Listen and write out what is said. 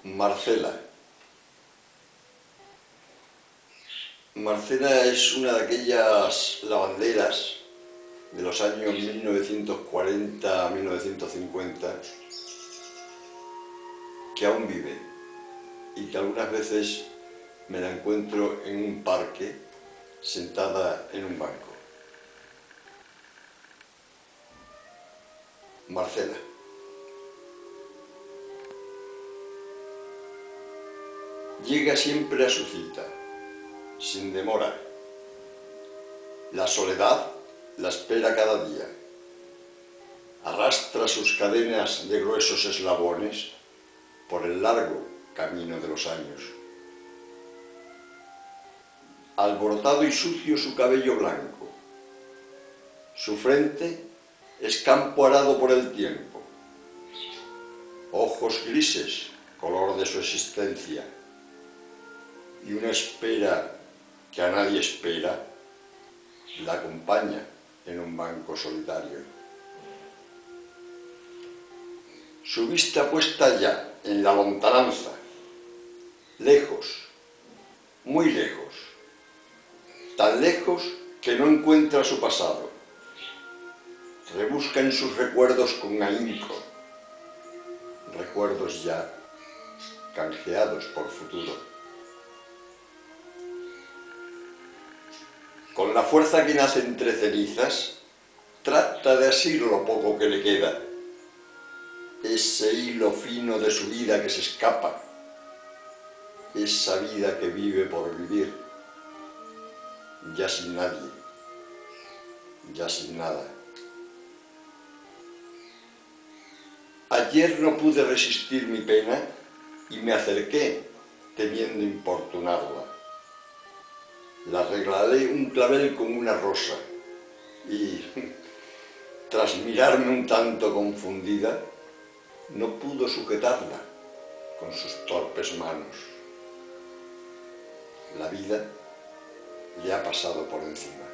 Marcela. Marcela es una de aquellas lavanderas de los años 1940 a 1950 que aún vive y que algunas veces me la encuentro en un parque sentada en un banco. Marcela. Llega siempre a su cita, sin demora. La soledad la espera cada día. Arrastra sus cadenas de gruesos eslabones por el largo camino de los años. Alborotado y sucio su cabello blanco. Su frente es campo arado por el tiempo. Ojos grises, color de su existencia. Y una espera que a nadie espera la acompaña en un banco solitario. Su vista puesta ya en la lontananza, lejos, muy lejos, tan lejos que no encuentra su pasado. Rebusca en sus recuerdos con ahínco, recuerdos ya canjeados por futuro. Con la fuerza que nace entre cenizas, trata de asir lo poco que le queda, ese hilo fino de su vida que se escapa, esa vida que vive por vivir, ya sin nadie, ya sin nada. Ayer no pude resistir mi pena y me acerqué temiendo importunarla. La regalé un clavel con una rosa y, tras mirarme un tanto confundida, no pudo sujetarla con sus torpes manos. La vida le ha pasado por encima.